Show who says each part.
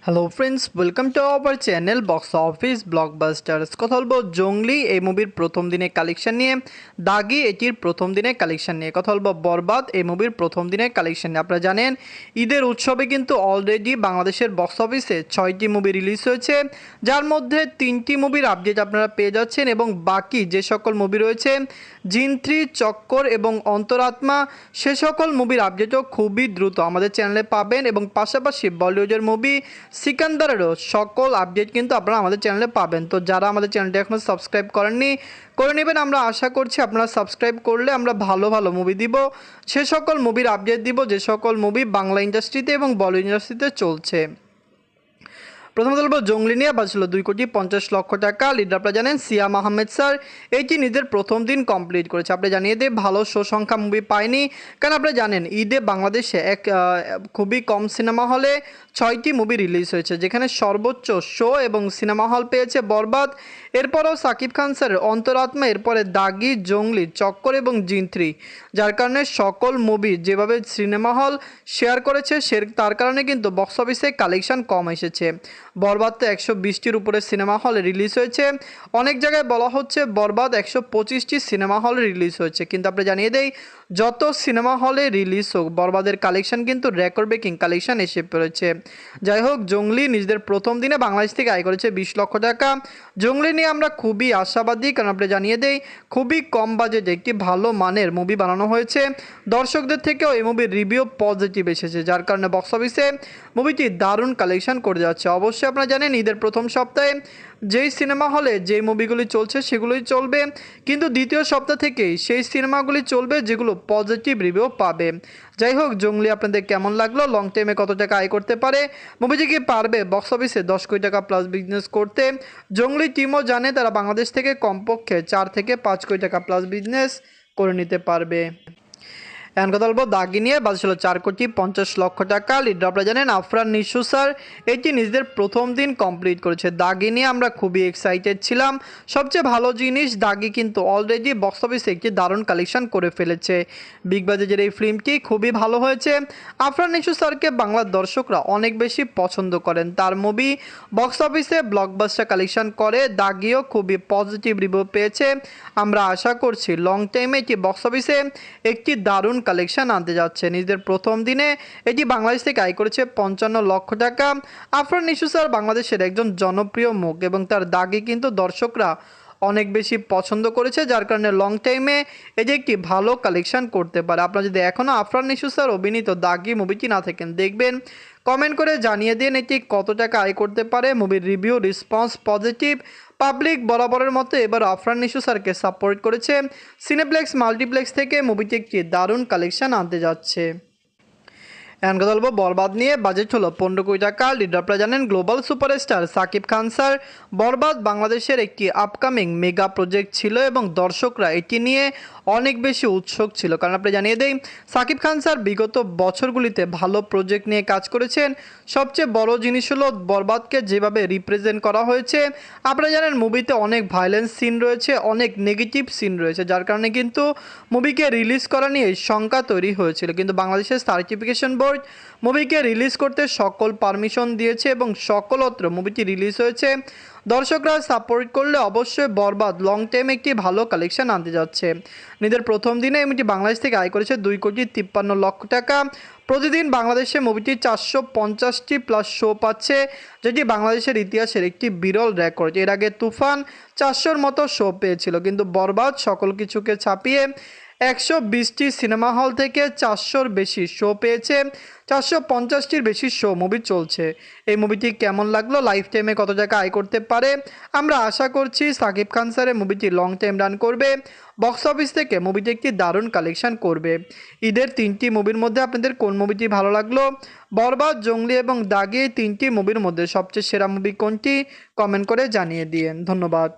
Speaker 1: Hello friends, welcome to our channel box office blockbusters. কথা বলবো জঙ্গলি এই মুভির প্রথম দিনের কালেকশন নিয়ে, দাগি এটির প্রথম দিনের কালেকশন নিয়ে, কথা বলবো বরবাদ এই মুভির প্রথম দিনের কালেকশন নিয়ে। আপনারা জানেন ঈদের উৎসবে কিন্তু অলরেডি বাংলাদেশের বক্স অফিসে 6টি মুভি রিলিজ হয়েছে, যার মধ্যে 3টি মুভির আপডেট আপনারা পেয়ে যাচ্ছেন এবং বাকি যে সকল মুভি রয়েছে জিন 3, চক্কর এবং অন্তরাত্মা, সে সকল মুভির আপডেটও খুবই দ্রুত আমাদের চ্যানেলে পাবেন এবং পাশাপাশি বলিউডের মুভি সিকান্দারেরও সকল আপডেট কিন্তু আপনারা আমাদের চ্যানেলে পাবেন। তো যারা আমাদের চ্যানেলটি এখনও সাবস্ক্রাইব করেননি করে নেবেন। আমরা আশা করছি আপনারা সাবস্ক্রাইব করলে আমরা ভালো ভালো মুভি দিব, সে সকল মুভির আপডেট দিব যে সকল মুভি বাংলা ইন্ডাস্ট্রিতে এবং বলিউড ইন্ডাস্ট্রিতে চলছে। প্রথমত বলবো জঙ্গলি নিয়ে বাজছিল 2,50,00,000 টাকা। লিডার আপনারা জানেন সিয়াম আহমেদ স্যার এইটি নিজের প্রথম দিন কমপ্লিট করেছে। আপনি জানিয়ে দিয়ে ভালো শো সংখ্যা মুভি পায়নি, কারণ আপনারা জানেন ঈদে বাংলাদেশে খুবই কম সিনেমা হলে 6টি মুভি রিলিজ হয়েছে, যেখানে সর্বোচ্চ শো এবং সিনেমা হল পেয়েছে বরবাদ, এরপরও সাকিব খান স্যারের অন্তরাত্মা, এরপরে দাগি, জঙ্গলি, চক্কর এবং জিন 3, যার কারণে সকল মুভি যেভাবে সিনেমা হল শেয়ার করেছে তার কারণে কিন্তু বক্স অফিসে কালেকশন কম এসেছে। বরবাদ তো 120টির উপরে সিনেমা হলে রিলিজ হয়েছে, অনেক জায়গায় বলা হচ্ছে বরবাদ 125টি সিনেমা হলে রিলিজ হয়েছে, কিন্তু আপনি জানিয়ে দেই যত সিনেমা হলে রিলিজ হোক বরবাদের কালেকশন কিন্তু রেকর্ড ব্রেকিং কালেকশন এসে পড়েছে। যাই হোক, জঙ্গলি নিজেদের প্রথম দিনে বাংলাদেশ থেকে আয় করেছে 20 লক্ষ টাকা। জঙ্গলি নিয়ে আমরা খুবই আশাবাদী, কারণ আপনি জানিয়ে দেই খুবই কম বাজেটে একটি ভালো মানের মুভি বানানো হয়েছে, দর্শকদের থেকেও এই মুভির রিভিউ পজিটিভ এসেছে, যার কারণে বক্স অফিসে মুভিটি দারুণ কালেকশন করে যাচ্ছে। অবশ্যই আপনারা জানেন ঈদের প্রথম সপ্তাহে যেই সিনেমা হলে যেই মুভিগুলি চলছে সেগুলোই চলবে, কিন্তু দ্বিতীয় সপ্তাহ থেকেই সেই সিনেমাগুলি চলবে যেগুলো পজিটিভ রিভিউ পাবে। যাই হোক, জঙ্গলি আপনাদের কেমন লাগলো, লং টাইমে কত টাকা আয় করতে পারে, মুভিটি কি পারবে বক্স অফিসে 10 কোটি টাকা প্লাস বিজনেস করতে? জঙ্গলি টিমও জানে তারা বাংলাদেশ থেকে কমপক্ষে 4 থেকে 5 কোটি টাকা প্লাস বিজনেস করে নিতে পারবে। এখন কথা বলবো দাগি নিয়ে বাজছিল 4,50,00,000 টাকা। লিডার আপনারা জানেন আফরান নিশু স্যার এটি নিজেদের প্রথম দিন কমপ্লিট করেছে। দাগি নিয়ে আমরা খুবই এক্সাইটেড ছিলাম। সবচেয়ে ভালো জিনিস, দাগি কিন্তু অলরেডি বক্স অফিসে একটি দারুণ কালেকশন করে ফেলেছে। বিগ বাজেটের এই ফিল্মটি খুবই ভালো হয়েছে। আফরান নিশু স্যারকে বাংলার দর্শকরা অনেক বেশি পছন্দ করেন, তার মুভি বক্স অফিসে ব্লকবাস্টার কালেকশন করে। দাগিও খুবই পজিটিভ রিভিউ পেয়েছে। আমরা আশা করছি লং টাইমে এটি বক্স অফিসে একটি দারুণ কালেকশন আনতে যাচ্ছে। নিজেদের প্রথম দিনে এটি বাংলাদেশ থেকে আয় করেছে 55 লক্ষ টাকা। আফরান নিশু স্যার বাংলাদেশের একজন জনপ্রিয় মুখ এবং তার দাগি কিন্তু দর্শকরা অনেক বেশি পছন্দ করেছে, যার কারণে লং টাইমে এটি একটি ভালো কালেকশন করতে পারে। আপনারা যদি এখনও আফরান নিশু স্যার অভিনীত দাগি মুভিটি না থাকেন দেখবেন, কমেন্ট করে জানিয়ে দিন এটি কত টাকা আয় করতে পারে। মুভির রিভিউ রেসপন্স পজিটিভ, পাবলিক বরাবরের মতো এবার আফরান নিশু স্যারকে সাপোর্ট করেছে। সিনেপ্লেক্স মাল্টিপ্লেক্স থেকে মুভিটি একটি দারুণ কালেকশন আনতে যাচ্ছে। এখন কথা বলবো বরবাদ নিয়ে। বাজেট হলো 15 কোটি টাকা। লিডার আপনারা জানেন global superstar Shakib Khan sir. বরবাদ বাংলাদেশের একটি আপকামিং মেগা প্রজেক্ট ছিল এবং দর্শকরা এটি নিয়ে অনেক বেশি উৎসুক ছিল, কারণ আপনি জানিয়ে দেই সাকিব খান স্যার বিগত বছরগুলিতে ভালো প্রজেক্ট নিয়ে কাজ করেছেন। সবচেয়ে বড় জিনিস হলো বরবাদকে যেভাবে রিপ্রেজেন্ট করা হয়েছে। আপনারা জানেন মুভিতে অনেক ভায়োলেন্স সিন রয়েছে, অনেক নেগেটিভ সিন রয়েছে, যার কারণে কিন্তু মুভিকে রিলিজ করা নিয়ে শঙ্কা তৈরি হয়েছিল, কিন্তু বাংলাদেশের সার্টিফিকেশন বোর্ড মুভিকে রিলিজ করতে সকল পারমিশন দিয়েছে এবং সকলত্র মুভিটি রিলিজ হয়েছে। দর্শকরা সাপোর্ট করলে অবশ্যই বরবাদ লং টাইম একটি ভালো কালেকশন আনতে যাচ্ছে। নিজের প্রথম দিনে মুভিটি বাংলাদেশ থেকে আয় করেছে 2,53,00,000 টাকা। প্রতিদিন বাংলাদেশে মুভিটি 450টি প্লাস শো পাচ্ছে, যেটি বাংলাদেশের ইতিহাসের একটি বিরল রেকর্ড। এর আগে তুফান 400-র মতো শো পেয়েছিল, কিন্তু বরবাদ সকল কিছুকে ছাপিয়ে 120টি সিনেমা হল থেকে 400-র বেশি শো পেয়েছে। 450টির বেশি শো মুভি চলছে। এই মুভিটি কেমন লাগলো, লাইফ টাইমে কত টাকা আয় করতে পারে? আমরা আশা করছি সাকিব খান স্যারের মুভিটি লং টাইম রান করবে, বক্স অফিস থেকে মুভিটি একটি দারুণ কালেকশন করবে। ঈদের 3টি মুভির মধ্যে আপনাদের কোন মুভিটি ভালো লাগলো? বরবাদ, জঙ্গলি এবং দাগি, 3টি মুভির মধ্যে সবচেয়ে সেরা মুভি কোনটি? কমেন্ট করে জানিয়ে দিন। ধন্যবাদ।